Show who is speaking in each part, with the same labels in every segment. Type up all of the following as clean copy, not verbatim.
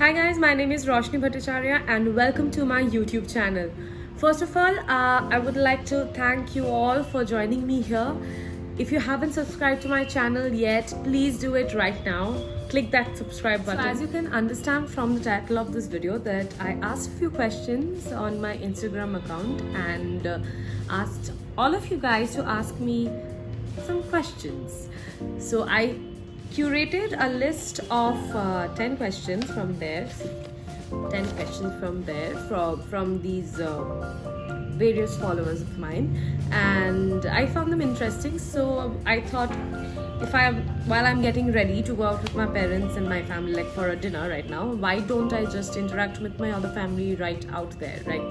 Speaker 1: Hi guys, my name is Roshni Bhattacharyya and welcome to my YouTube channel. First of all, I would like to thank you all for joining me here. If you haven't subscribed to my channel yet, please do it right now. Click that subscribe button. So as you can understand from the title of this video that I asked a few questions on my Instagram account and asked all of you guys to ask me some questions. So I curated a list of 10 questions from there. 10 questions from these various followers of mine, and I found them interesting. So I thought, while I'm getting ready to go out with my parents and my family, like for a dinner right now, why don't I just interact with my other family right out there, right?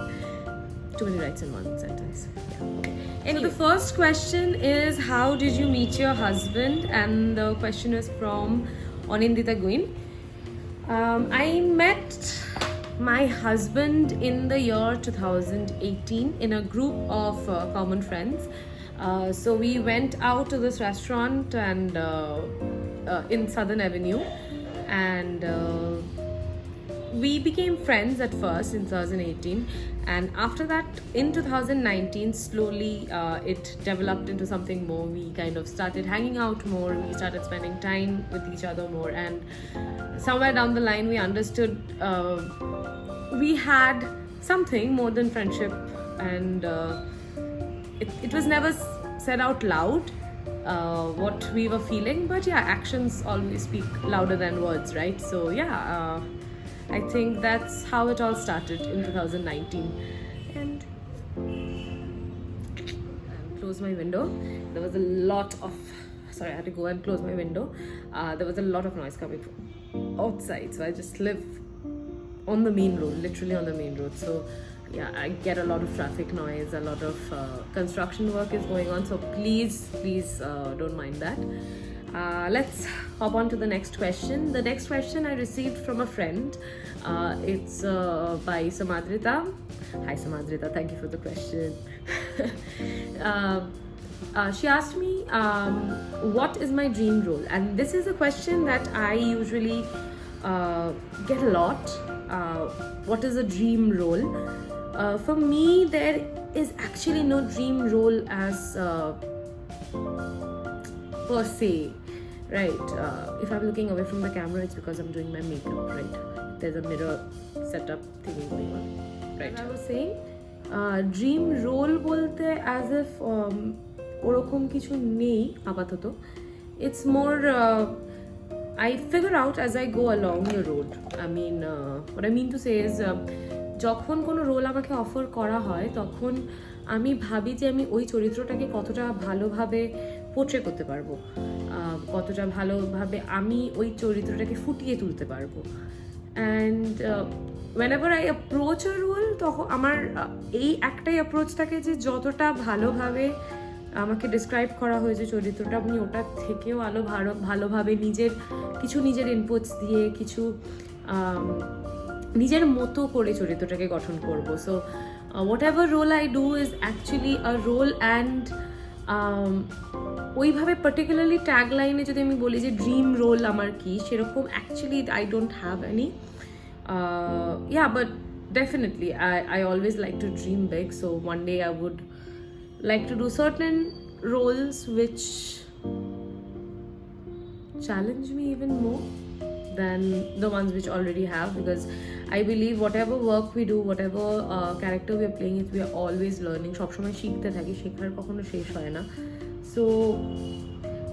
Speaker 1: Too many rights in one sentence. Yeah. Anyway, so the first question is, how did you meet your husband? And the question is from Onindita Guin. I met my husband in the year 2018 in a group of common friends. So we went out to this restaurant and in Southern Avenue, and we became friends at first in 2018, and after that in 2019 slowly it developed into something more. We kind of started hanging out more, we started spending time with each other more, and somewhere down the line we understood we had something more than friendship, and it was never said out loud what we were feeling, but yeah, actions always speak louder than words, right? So yeah, I think that's how it all started in 2019. And close my window. There was a lot of, sorry, I had to go and close my window. There was a lot of noise coming from outside, so I just live on the main road, literally on the main road. So yeah, I get a lot of traffic noise, a lot of construction work is going on, so please don't mind that. Let's hop on to the next question. The next question I received from a friend. It's by Samadrita. Hi Samadrita, thank you for the question. She asked me, what is my dream role? And this is a question that I usually get a lot. What is a dream role? For me, there is actually no dream role as per se, right? If I'm looking away from the camera, it's because I'm doing my makeup, right? There's a mirror setup thing going on, right? I was saying, dream role bolte as if ওরকম কিছু নেই আপাতত. It's more I figure out as I go along the road. I mean, what I mean to say is, যখন কোনো role আমাকে offer করা হয় তখন আমি ভাবি যে আমি ওই চরিত্রটাকে কতটা ভালোভাবে পোট্রে করতে পারবো, কতটা ভালোভাবে আমি ওই চরিত্রটাকে ফুটিয়ে তুলতে পারবো। And whenever I approach a role, তখন আমার এই একটাই অ্যাপ্রোচ থাকে যে যতটা ভালোভাবে আমাকে ডিসক্রাইব করা হয়েছে চরিত্রটা, আমি ওটার থেকেও ভালোভাবে নিজের ইনপুটস দিয়ে কিছু নিজের মতো করে চরিত্রটাকে গঠন করব। So whatever role I do is actually a role, and ওইভাবে পার্টিকুলারলি ট্যাগ লাইনে যদি আমি বলি যে ড্রিম রোল আমার কি, সেরকম actually I don't have any. Yeah, but definitely I always like to dream big, so one day I would like to do certain roles which challenge me even more than the ones which already have, because I believe whatever work we do, whatever character we are playing, we are always learning. সব সময় শিখতে থাকি, শেখার কখনো শেষ হয় না। So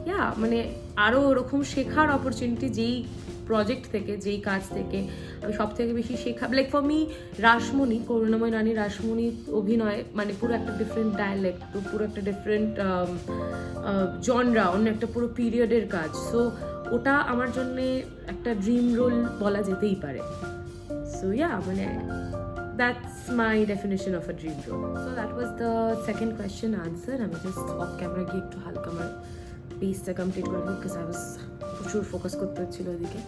Speaker 1: yeah, মানে আরও ওরকম শেখার অপরচুনিটি যেই প্রজেক্ট থেকে, যেই কাজ থেকে আমি সব থেকে বেশি শেখা, লাইক ফর মি রাসমণি, করুণাময় রানী রাসমণির অভিনয় মানে পুরো একটা ডিফারেন্ট ডায়ালেক্ট, পুরো একটা ডিফারেন্ট জনরা, অন্য একটা পুরো পিরিয়ডের কাজ। সো ওটা আমার জন্যে একটা ড্রিম রোল বলা যেতেই পারে। সো ইয়া, মানে that's my definition of a dream role. So that was the second question answered. আমি জাস্ট অফ ক্যামেরা গিয়ে একটু হালকা আমার পেজটা কমপ্লিট করে দিই, বিকজ আই ওয়াজ প্রচুর ফোকাস করতে হচ্ছিল ওদিকে।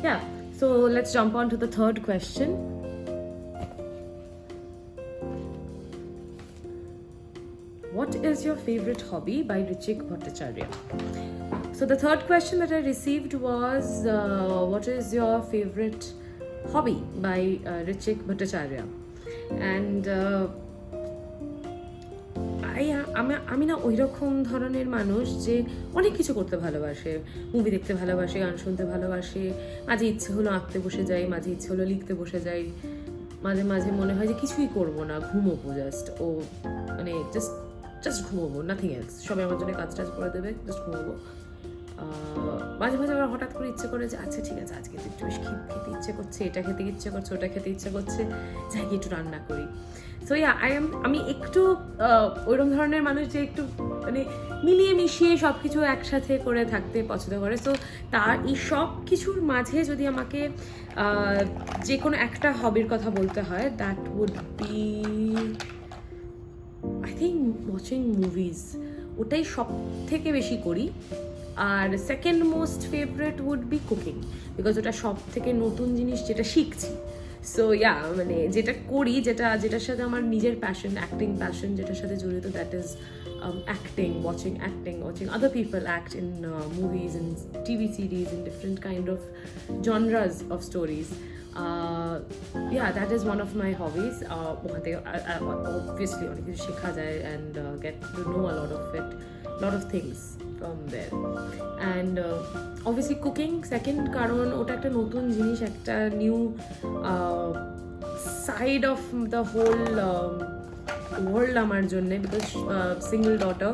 Speaker 1: Yeah, so let's jump on to the third question. What is your favorite hobby? By Roshni Bhattacharyya. So the third question that I received was, what is your favorite Hobby by Roshni Bhattacharyya. And আমি না ওই রকম ধরনের মানুষ যে অনেক কিছু করতে ভালোবাসে, মুভি দেখতে ভালোবাসে, গান শুনতে ভালোবাসে, মাঝে ইচ্ছে হলো আঁকতে বসে যাই, মাঝে ইচ্ছে হলো লিখতে বসে যাই, মাঝে মাঝে মনে হয় যে কিছুই করবো না, ঘুমোবো জাস্ট, মানে জাস্ট ঘুমোবো, নাথিং এলস, সবাই আমার জন্য কাজ টাজ করে দেবে, জাস্ট ঘুমোবো। মাঝে মাঝে আবার হঠাৎ করে ইচ্ছে করে যে আচ্ছা ঠিক আছে, আজকে তো একটু বেশ খেতে ইচ্ছে করছে, এটা খেতে ইচ্ছে করছে, ওটা খেতে ইচ্ছে করছে, যাই একটু রান্না করি। সো আমি একটু ওইরকম ধরনের মানুষ যে একটু মানে মিলিয়ে মিশিয়ে সব কিছু একসাথে করে থাকতে পছন্দ করে। সো তার এই সব কিছুর মাঝে যদি আমাকে যে কোনো একটা হবির কথা বলতে হয়, that would be I think watching movies. ওটাই সব থেকে বেশি করি। আর second most favourite would be cooking, because ওটা সব থেকে নতুন জিনিস যেটা শিখছি। সো মানে যেটা করি, যেটার সাথে আমার নিজের প্যাশন, অ্যাক্টিং প্যাশন যেটার সাথে জড়িত, that is acting, watching other people act in movies and TV series in different kind of genres of stories. That is one of my hobbies. Obviously অনেক কিছু শেখা যায় and get to know a lot of things from there. And obviously cooking second, কারণ ওটা একটা নতুন জিনিস, একটা new side of the whole world আমার জন্য, বিকজ সিঙ্গল ডটার,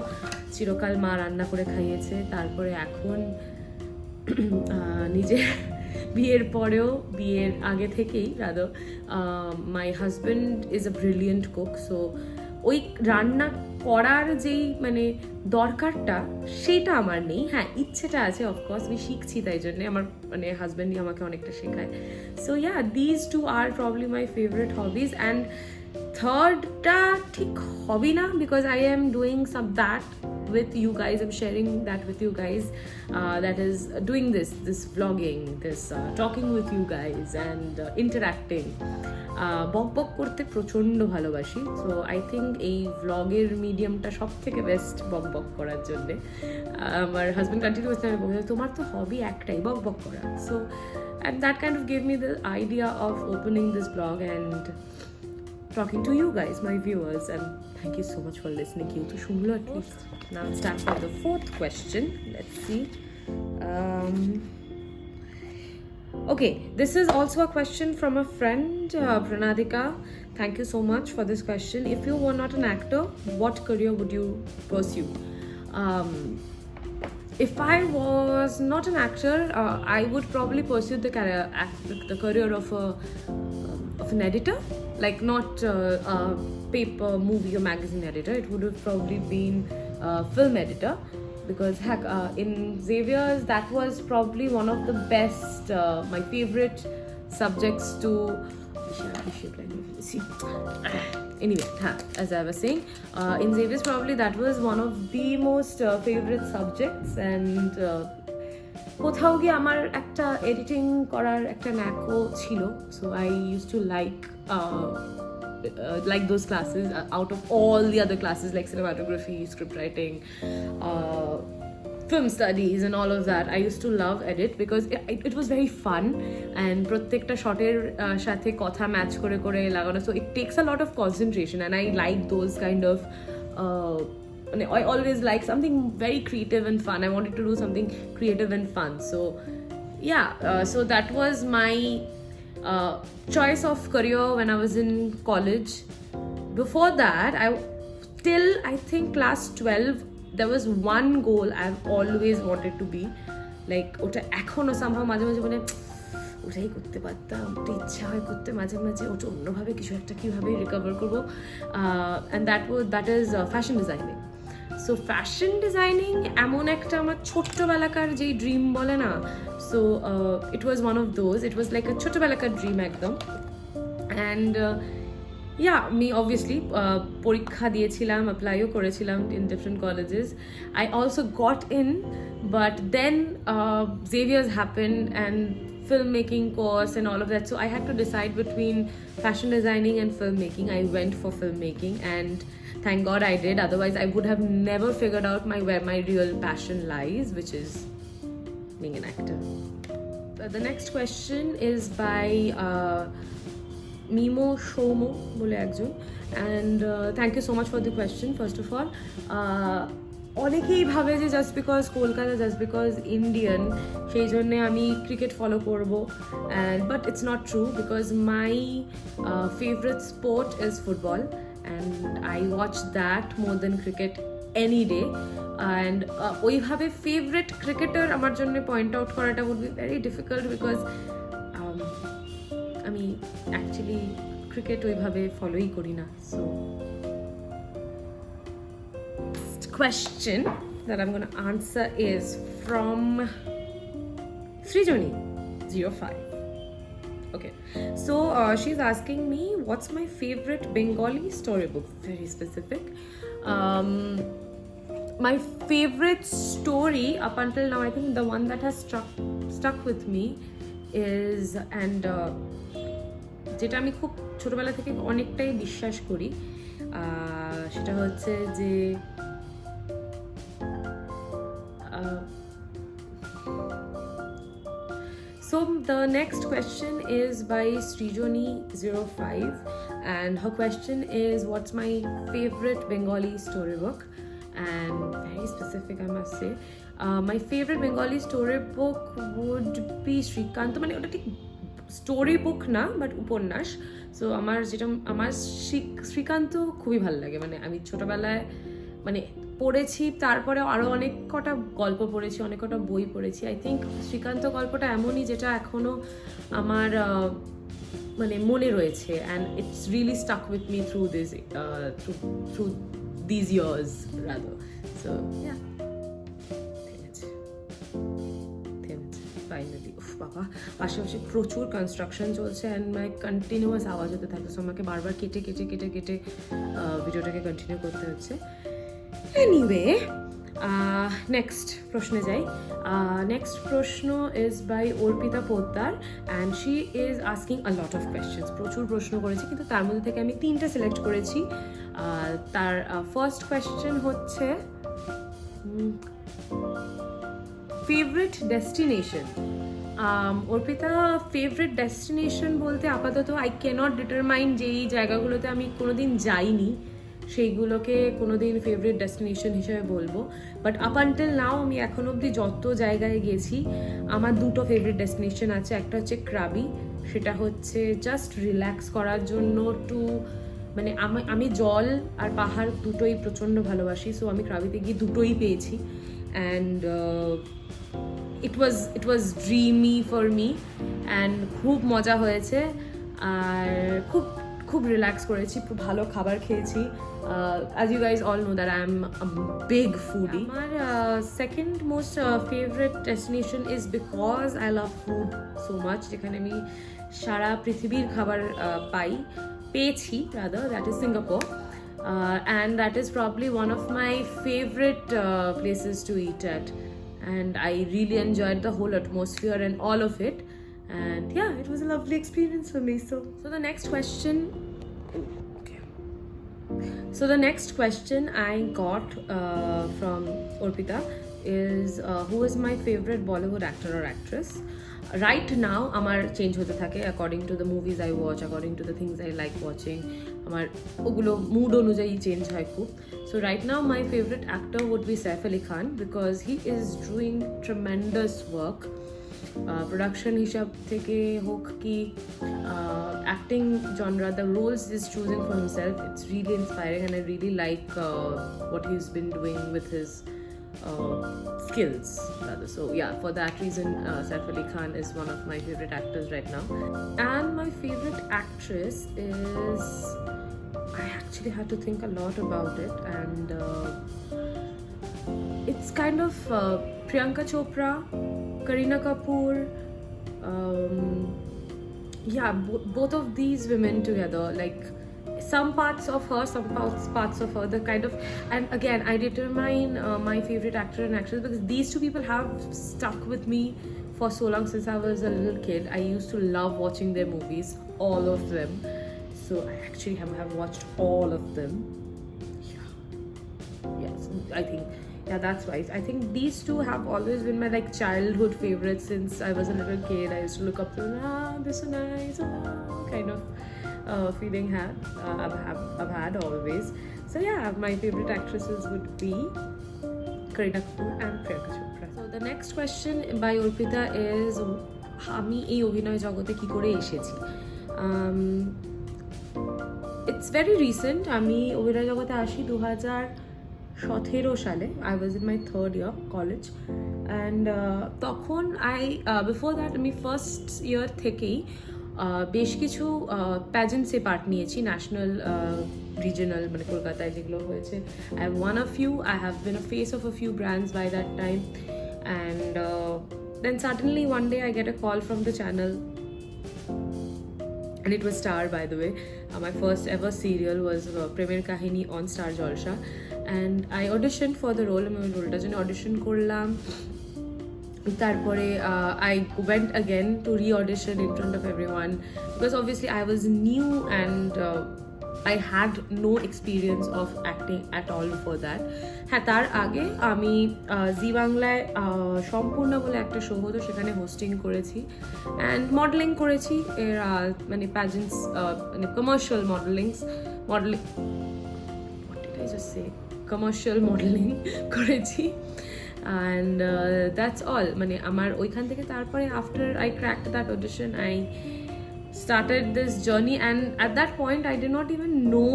Speaker 1: চিরকাল মা রান্না করে খাইয়েছে, তারপরে এখন নিজে বিয়ের পরেও, বিয়ের আগে থেকেই rather, my husband is a brilliant cook. So ওই রান্না করার যেই মানে দরকারটা, সেটা আমার নেই। হ্যাঁ, ইচ্ছেটা আছে অফকোর্স, আমি শিখছি, তাই জন্যে আমার মানে হাজব্যান্ডই আমাকে অনেকটা শেখায়। So these two are probably my favourite hobbies. And থার্ডটা ঠিক হবি না, because I am doing some that with you guys. I'm sharing that with you guys, that is doing this vlogging, this talking with you guys and interacting. বক করতে প্রচণ্ড ভালোবাসি। So I think এই ভ্লগের মিডিয়ামটা সব থেকে best বক করার জন্যে। আমার হাজব্যান্ড কন্টিনিউয়াসলি আমি বলছি, তোমার তো হবি একটাই, বক করা। So and that kind of gave me the idea of opening this blog and talking to you guys, my viewers, and thank you so much for listening. You to shunlo at least. Now it's time for the fourth question. Let's see. Okay, this is also a question from a friend, Pranadika. Thank you so much for this question. If you were not an actor, what career would you pursue? If I was not an actor, I would probably pursue the career of an editor, like not a paper, movie or magazine editor. It would have probably been a film editor, because in Xavier's, that was probably one of the best, my favorite subjects to anyway, as I was saying, in Xavier's probably that was one of the most favorite subjects. And কোথাও গিয়ে আমার একটা editing করার একটা ন্যাকও ছিল। So I use to like those classes out of all the other classes, like cinematography, script writing, film studies and all of that. I used to love edit because it was very fun, and প্রত্যেকটা শটের সাথে কথা match করে করে লাগানো, so it takes a lot of concentration, and I like those kind of I always like something very creative and fun. I wanted to do something creative and fun. So so that was my choice of career when I was in college. Before that, till I think class 12, there was one goal I've always wanted to be, like ওটা এখনো somehow মাঝে মাঝে মানে ওটাই করতে পারতাম, ওটা ইচ্ছা হয় করতে মাঝে মাঝে, ওটা অন্যভাবে কিছু একটা কীভাবে রিকভার করবো, and that is fashion designing. সো ফ্যাশন ডিজাইনিং এমন একটা আমার ছোট্টবেলাকার যেই ড্রিম বলে না, so it was one of those, it was like a ছোট্টবেলাকার ড্রিম একদম। অ্যান্ড আমি অবভিয়াসলি পরীক্ষা দিয়েছিলাম, অ্যাপ্লাইও করেছিলাম in different colleges. I also got in, but then Xavier's happened and filmmaking course and all of that, so I had to decide between fashion designing and filmmaking. I went for filmmaking, and thank God I did, otherwise I would have never figured out where my real passion lies, which is being an actor. The next question is by Mimo Shomo bole ekjon, and thank you so much for the question. First of all, অনেকেই ভাবে যে just because Kolkata, just because Indian, সেই জন্যে আমি cricket follow করবো, and but it's not true, because my favourite sport is football, and I watch that more than cricket any day. And ওইভাবে favourite cricketer আমার জন্য পয়েন্ট আউট করাটা would be very difficult, because আমি actually cricket ওইভাবে ফলোই করি না। So question that I'm going to answer is from Srijoni05. Okay, so she's asking me what's my favorite Bengali storybook. Very specific. My favorite story up until now, I think the one that has stuck with me is, and যেটা আমি খুব ছোটবেলা থেকে অনেকটাই বিশ্বাস করি, সেটা হচ্ছে যে so the next question is by Srijoni05, and her question is what's my favorite Bengali storybook, and very specific I must say. My favorite Bengali storybook would be Shrikant, মানে ওটা ঠিক স্টোরি বুক না but উপন্যাস। So আমার শ্রীকান্ত খুবই ভালো লাগে, মানে আমি ছোটবেলায় মানে পড়েছি, তারপরে আরও অনেক কটা গল্প পড়েছি, অনেক কটা বই পড়েছি। আই থিঙ্ক শ্রীকান্ত গল্পটা এমনই যেটা এখনও আমার মানে মনে রয়েছে, and it's really stuck with me through this years rather. So yeah, finally. উফ বাবা, আশেপাশে প্রচুর কনস্ট্রাকশন চলছে অ্যান্ড মানে কন্টিনিউয়াস আওয়াজ হতে থাকে, সো আমাকে বারবার কেটে ভিডিওটাকে কন্টিনিউ করতে হচ্ছে। এনিওয়ে, নেক্সট প্রশ্নে যাই। নেক্সট প্রশ্ন is by Arpita Poddar, and she is asking a lot of questions. প্রচুর প্রশ্ন করেছি, কিন্তু তার মধ্যে থেকে আমি 3টা সিলেক্ট করেছি। তার ফার্স্ট কোয়েশ্চেন হচ্ছে favourite destination. Arpita, favourite destination বলতে আপাতত আই ক্যানট ডিটারমাইন যে এই জায়গাগুলোতে আমি কোনোদিন যাইনি সেইগুলোকে কোনোদিন ফেভারিট ডেস্টিনেশন হিসেবে বলবো, বাট আপ আনটিল নাও আমি এখন অবধি যত জায়গায় গেছি আমার 2টো ফেভারিট ডেস্টিনেশন আছে। একটা হচ্ছে ক্রাবি, সেটা হচ্ছে জাস্ট রিল্যাক্স করার জন্য, মানে আমি জল আর পাহাড় দুটোই প্রচণ্ড ভালোবাসি, সো আমি ক্রাবিতে গিয়ে দুটোই পেয়েছি, and it was dreamy for me, and খুব মজা হয়েছে, আর খুব রিল্যাক্স করেছি, খুব ভালো খাবার খেয়েছি। as you guys all know that I am a big foodie. আমার second most favorite destination is because I love food so much, যেখানে আমি সারা পৃথিবীর খাবার পেয়েছি rather, that is Singapore, and that is probably one of my favorite places to eat at, and I really enjoyed the whole atmosphere and all of it, and yeah, it was a lovely experience for me. So the next question, so the next question I got from Orpita is who is my favorite Bollywood actor or actress. Right now আমার change হতে থাকে according to the movies I watch, according to the things I like watching, আমার ওগুলো mood অনুযায়ী change হয় খুব। So right now my favorite actor would be Saif Ali Khan, because he is doing tremendous work. Production হিসাব থেকে হোক কি acting genre, the roles he's choosing for himself, it's really inspiring, and I really like what he's been doing with his skills rather. So yeah, for that reason Saif Ali Khan is one of my favorite actors right now. And my favorite actress is, I actually had to think a lot about it, and it's kind of Priyanka Chopra, Kareena Kapoor, yeah, both of these women together, like some parts of her, some parts of her, the kind of, and again I determine my favorite actor and actress because these two people have stuck with me for so long. Since I was a little kid, I used to love watching their movies, all of them. So I actually have watched all of them. Yeah, yes, I think yeah, that's why I think these two have always been my like childhood favorites since I was a little kid. I used to look up to them, they're so nice, kind of feeling I've had always. So yeah, my favorite actresses would be Kareena Kapoor and Priyanka Chopra. So the next question by Urpita is আমি এই অভিনয় জগতে কি করে এসেছি? It's very recent. আমি অভিনয় জগতে আসি 2017 সালে. I was in my 3rd year college and তখন before that আমি ফার্স্ট ইয়ার থেকেই বেশ কিছু প্যাজেন্টসে পার্ট নিয়েছি, ন্যাশনাল রিজনাল মানে কলকাতায় যেগুলো হয়েছে। I have won a few. I have been a face of a few brands by that time and then suddenly one day I get a call from the channel and it was Star, by the way. My first ever serial was Premier Kahini on Star Jalsha and I auditioned for the role. আমি ওই রোলটার জন্য audition করলাম। তারপরে I went again to re-audition in front of everyone because obviously I was new and I had no experience of acting at all before that. হ্যাঁ, তার আগে আমি জি বাংলায় সম্পূর্ণ বলে একটা শো হতো, সেখানে হোস্টিং করেছি অ্যান্ড মডেলিং করেছি। এর মানে প্যাজেন্টস মানে কমার্শিয়াল কমার্শিয়াল মডেলিং করেছি অ্যান্ড দ্যাটস অল। মানে আমার ওইখান থেকে তারপরে after I cracked that audition I started this journey and at that point I did not even know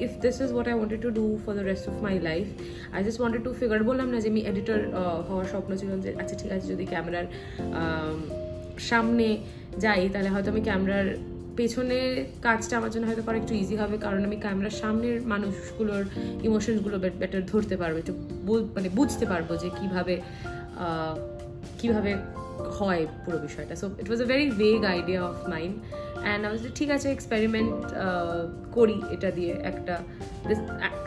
Speaker 1: if this is what I wanted to do for the rest of my life. I just wanted to figure বললাম না যে আমি editor হওয়ার স্বপ্ন ছিল, যে আচ্ছা ঠিক আছে যদি ক্যামেরার সামনে যাই তাহলে হয়তো আমি ক্যামেরার পেছনে কাজটা আমার জন্য হয়তো করা একটু ইজি হবে, কারণ আমি ক্যামেরার সামনের মানুষগুলোর ইমোশনসগুলো বেটার ধরতে পারবো, একটু মানে বুঝতে পারবো যে কিভাবে হয় পুরো বিষয়টা। So it was a very vague idea of mind and I was ঠিক আছে এক্সপেরিমেন্ট করি এটা দিয়ে একটা।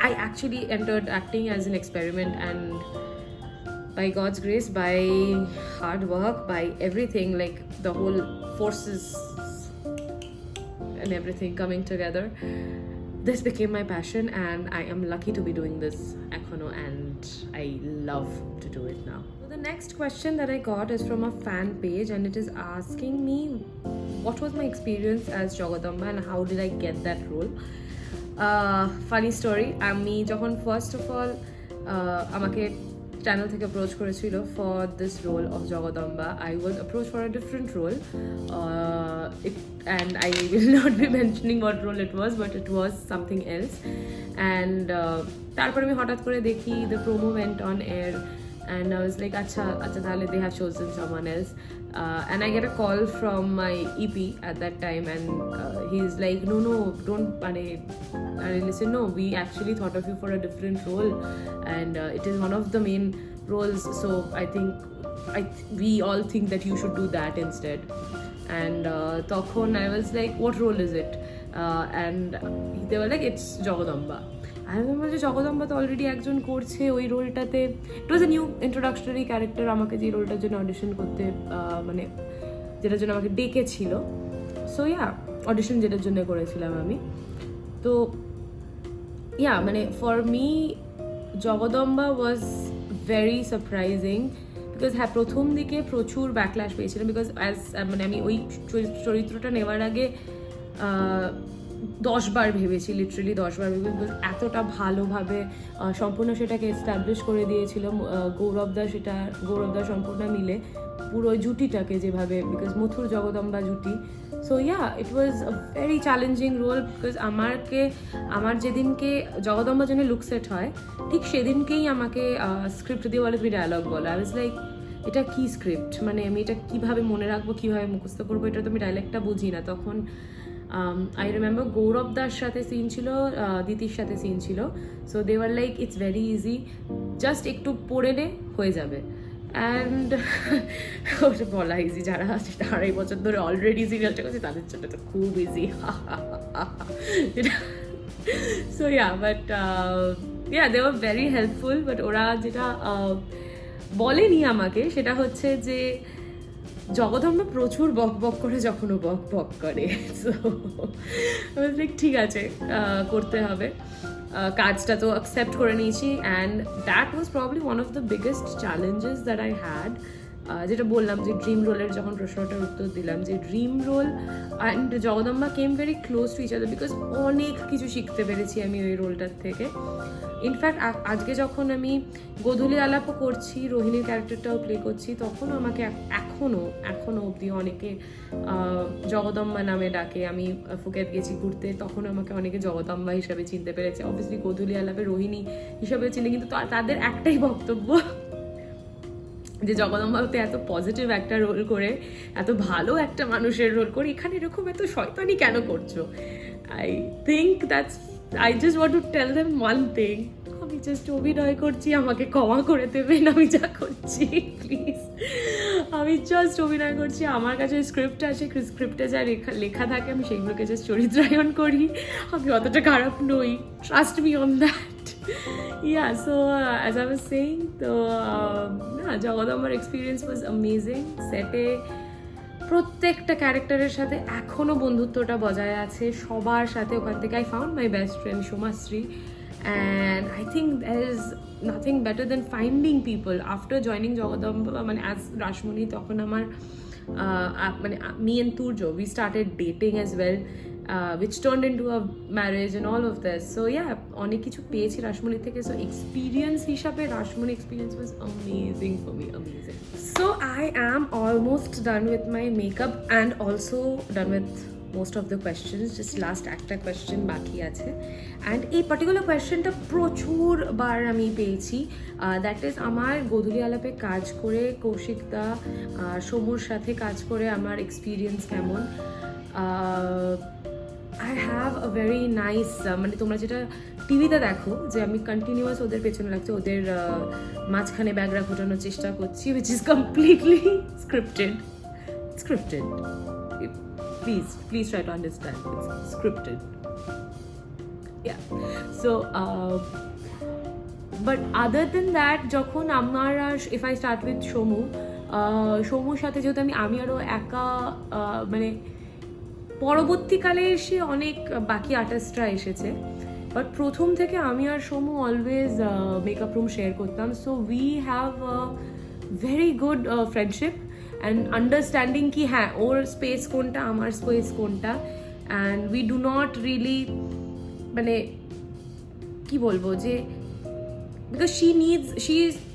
Speaker 1: I actually entered acting as an experiment and by God's grace, by hard work, by everything, like the whole forces and everything coming together, this became my passion and I am lucky to be doing this ekhono and I love to do it now. So the next question that I got is from a fan page and it is asking me what was my experience as Jagadamba and how did I get that role. Funny story, আমি যখন first of all আমাকে channel থেকে approach করেছিল for this role of Jagadamba, I was approach for a different role and I will not be mentioning what role it was, but it was something else and তারপরে আমি হঠাৎ করে দেখি the promo went on air and I was like আচ্ছা তাহলে they have chosen someone else and I get a call from my EP at that time and he's like no don't listen, no, we actually thought of you for a different role and it is one of the main roles, so I think we all think that you should do that instead. And তখন I was like what role is it and they were like it's Jagadamba. I remember যে জগদম্বা তো already একজন করছে ওই রোলটাতে, ইট ওয়াজ a new ইন্ট্রোডাকশনারি character আমাকে যে রোলটার জন্য audition করতে মানে যেটার জন্য আমাকে ডেকেছিল। সো অডিশন যেটার জন্য করেছিলাম আমি, তো মানে for me Jagadamba was very surprising because প্রথম দিকে প্রচুর ব্যাকল্যাশ পেয়েছিলাম বিকজ মানে আমি ওই চরিত্রটা নেওয়ার আগে 10 বার ভেবেছি, লিটারেলি 10 বার ভেবে, বিকজ এতটা ভালোভাবে সম্পূর্ণ সেটাকে এস্টাবলিশ করে দিয়েছিল গৌরবদা সম্পূর্ণ মিলে পুরো জুটিটাকে যেভাবে, বিকজ মথুর জগদম্বা জুটি। So it was a very challenging role because আমার যেদিনকে জগদম্বার জন্য লুক সেট হয় ঠিক সেদিনকেই আমাকে স্ক্রিপ্ট দিয়ে বলে তুমি ডায়লগ বলো। আই ওয়াজ লাইক এটা কি স্ক্রিপ্ট, মানে আমি এটা কীভাবে মনে রাখবো, কীভাবে মুখস্থ করবো, এটা তো আমি ডায়লগটা বুঝি না। তখন আই রিমেম্বার গৌরবদার সাথে সিন ছিল, দিতির সাথে সিন ছিল, so they were like it's very easy, just একটু পড়ে নে হয়ে যাবে। অ্যান্ড ওটা বলা ইজি, যারা 2.5 বছর ধরে অলরেডি সিরিয়ালটা করছে তাদের জন্য তো খুব easy. So but they were very helpful, but ওরা যেটা বলেনি আমাকে সেটা হচ্ছে যে জগদম্বা প্রচুর বক করে যখন ও বক করে। সো লাইক ঠিক আছে করতে হবে। কাজটা তো অ্যাকসেপ্ট করে নিয়েছি and that was probably one of the biggest challenges that I had. যেটা বললাম যে ড্রিম রোলের যখন প্রশ্নটার উত্তর দিলাম যে dream role and Jagadamba came very close to each other because অনেক কিছু শিখতে পেরেছি আমি ওই রোলটার থেকে। ইনফ্যাক্ট আজকে যখন আমি গোধূলি আলাপও করছি, রোহিণীর ক্যারেক্টারটাও প্লে করছি, তখনও আমাকে এখনও অবধি অনেকে জগদম্বা নামে ডাকে। আমি ফুকেত গেছি ঘুরতে, তখন আমাকে অনেকে জগদম্বা হিসাবে চিনতে পেরেছে। অবভিয়াসলি গোধূলি আলাপে রোহিণী হিসাবে চিনে, কিন্তু তাদের একটাই বক্তব্য যে জগদম্বাতে এত পজিটিভ একটা রোল করে, এত ভালো একটা মানুষের রোল করে, এখানে এরকম এত শয়তানি কেন করছো? I think I just want to tell them one thing, আমি জাস্ট অভিনয় করছি, আমাকে ক্ষমা করে দেবেন আমি যা করছি প্লিজ। আমি জাস্ট অভিনয় করছি, আমার কাছে স্ক্রিপ্ট আছে, স্ক্রিপ্টে যা লেখা থাকে আমি সেইগুলোকে জাস্ট চরিত্রায়ন করি। আমি অতটা খারাপ নই, trust me on that. Yeah, so as I was saying, তো না, জগদম্বার এক্সপিরিয়েন্স ওয়াজ অ্যামেজিং। সেটে প্রত্যেকটা ক্যারেক্টারের সাথে এখনও বন্ধুত্বটা বজায় আছে সবার সাথে। ওখান থেকে I found my best friend Somashree, and I think there is nothing better than finding people after joining Jagadamba. মানে অ্যাজ রাসমণি তখন আমার মানে me and Turya, we started dating as well, which turned into a marriage and all of this. So yeah, অনেক কিছু পেয়েছি রাসমণি থেকে। So experience হিসাবে Rashmoni experience was amazing for me, amazing. So I am almost done with my makeup and also done with most of the questions. Just last একটা question বাকি আছে, and এই particular questionটা প্রচুর বার আমি পেয়েছি। দ্যাট ইজ আমার গোধূলি আলাপে কাজ করে, কৌশিক দা সমুর সাথে কাজ করে আমার এক্সপিরিয়েন্স কেমন। I have a very nice, মানে তোমরা যেটা টিভিতে দেখো যে আমি কন্টিনিউয়াস ওদের পেছনে লাগছে, ওদের মাঝখানে ব্যাগরা ঘোটানোর চেষ্টা করছি, which is completely scripted. Please try to understand, it's scripted. Yeah, so but other than that, যখন আমার ইফ আই স্টার্ট উইথ সমুর সাথে যেহেতু আমি আরও একা, মানে পরবর্তীকালে এসে অনেক বাকি আর্টিস্টরা এসেছে, বাট প্রথম থেকে আমি আর সমু অলওয়েজ মেকআপ রুম শেয়ার করতাম। So we have very good friendship and understanding কি হ্যাঁ ওর স্পেস কোনটা, আমার স্পেস কোনটা, and we do not really, মানে কি বলবো, যে because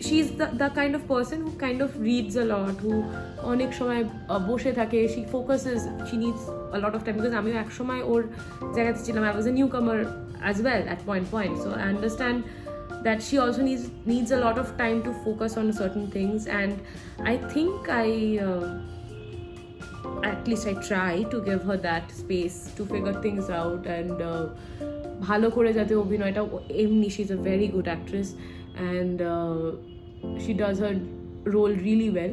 Speaker 1: she's the kind of person who kind of reads a lot, who অনেক সময় বসে থাকে, she focuses, she needs a lot of time, because আমিও এক সময় ওর জায়গাতে ছিলাম, I was a newcomer as well at point, so I understand that she also needs a lot of time to focus on certain things, and I think at least I try to give her that space to figure things out, and ভালো করে যাতে অভিনয়টা, এমনি she is a very good actress and she does her role really well.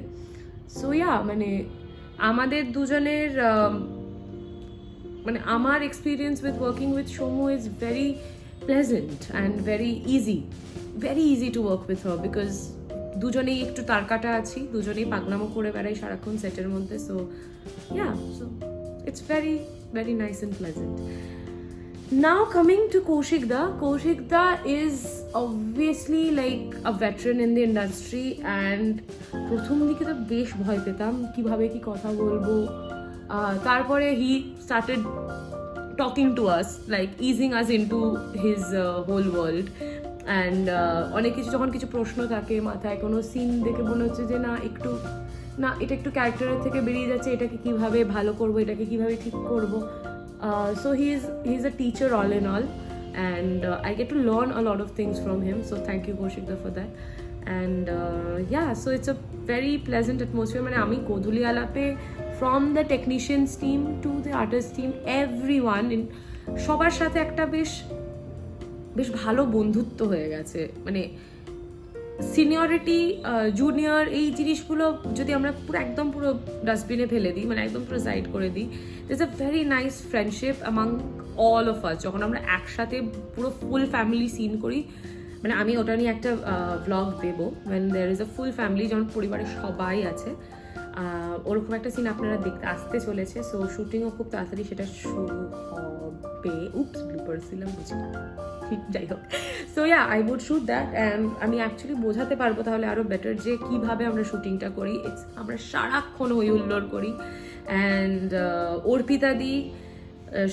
Speaker 1: So yeah, মানে আমাদের দুজনের, মানে আমার experience with working with Somu is very pleasant and very easy to work with her, because দুজনেই একটু তারকাটা আছি, দুজনেই পাগলামো করে বেড়াই সারাক্ষণ সেটের মধ্যে। So yeah, so it's very nice and pleasant. Now coming to Kaushik Da is obviously like a veteran in the industry, and প্রথম দিকে তো বেশ ভয় পেতাম কিভাবে কি কথা বলবো। তারপরে he started talking to us, like easing us into his whole world, and অনেক কিছু, যখন কিছু প্রশ্ন থাকে মাথায়, কোনো সিন দেখে মনে হচ্ছে যে না এটা একটু ক্যারেক্টারের থেকে বেরিয়ে যাচ্ছে, এটাকে কিভাবে ভালো করবো, এটাকে কিভাবে ঠিক করবো। So he's a teacher all in all, and I get to learn a lot of things from him, so thank you Kaushik da for that. And yeah, so it's a very pleasant atmosphere. Mane ami Godhuli Alape, from the technicians team to the artist team, everyone in সবার সাথে একটা বেশ ভালো বন্ধুত্ব হয়ে গেছে। মানে seniority, junior, এই জিনিসগুলো যদি আমরা পুরো ডাস্টবিনে ফেলে দিই, মানে একদম পুরো সাইড করে দিই, there is a very nice friendship among all of us. যখন আমরা একসাথে পুরো ফুল ফ্যামিলি সিন করি, মানে আমি ওটা নিয়ে একটা ব্লগ দেবো, when there is a full family, যখন পরিবারের সবাই আছে, ওরকম একটা সিন আপনারা দেখতে আসতে চলেছে, সো শুটিংও খুব তাড়াতাড়ি সেটা শুরু হবে। উপস ব্লুপার ছিলাম বুঝি, যাই হোক। So yeah, I would shoot that, and আমি অ্যাকচুয়ালি বোঝাতে পারবো তাহলে আরও বেটার যে কীভাবে আমরা শুটিংটা করি। আমরা সারাক্ষণ হই হুল্লোড় করি, অ্যান্ড অর্পিতা দি,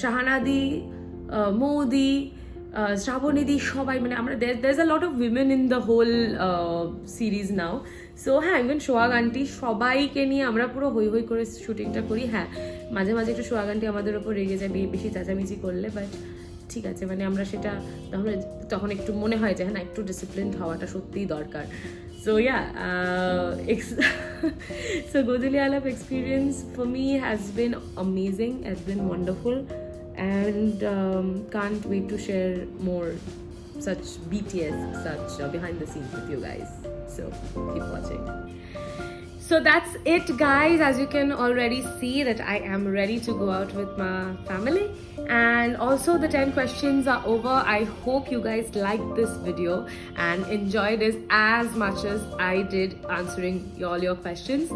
Speaker 1: শাহানা দি, মৌদি, শ্রাবণীদি, সবাই মানে আমরা there's a lot of women in the whole series now. So হ্যাঁ, ইভেন সোহাগ আন্টি, সবাইকে নিয়ে আমরা পুরো হই হই করে শুটিংটা করি। হ্যাঁ, মাঝে মাঝে একটু সোহাগ আন্টি আমাদের ওপর রেগে যায় বেশি চেঁচামেচি করলে, বাট ঠিক আছে, মানে আমরা সেটা তাহলে তখন একটু মনে হয় যে হ্যাঁ না, একটু ডিসিপ্লিনড হওয়াটা সত্যিই দরকার। So yeah, so Godali Alap experience for me has been amazing, has been wonderful, and can't wait to share more such BTS, such behind the scenes with you guys. So keep watching. So that's it, guys. As you can already see that I am ready to go out with my family, and also the 10 questions are over. I hope you guys liked this video and enjoyed this as much as I did answering all your questions.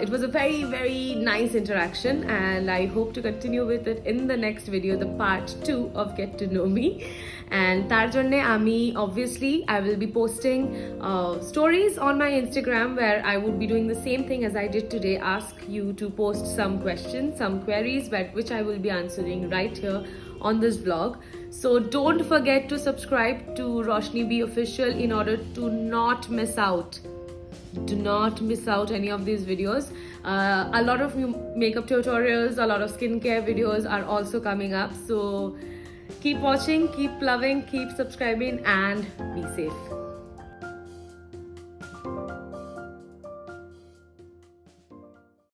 Speaker 1: It was a very, very nice interaction, and I hope to continue with it in the next video, the part 2 of Get to Know Me. And তার জন্যে আমি obviously I will be posting stories on my Instagram where I would be doing the same thing as I did today, ask you to post some questions, some queries, which I will be answering right here on this vlog. So don't forget to subscribe to Roshni B Official in order to not miss out. Do not miss out any of these videos. A lot of new makeup tutorials, a lot of skincare videos are also coming up. So keep watching, keep loving, keep subscribing, and be safe.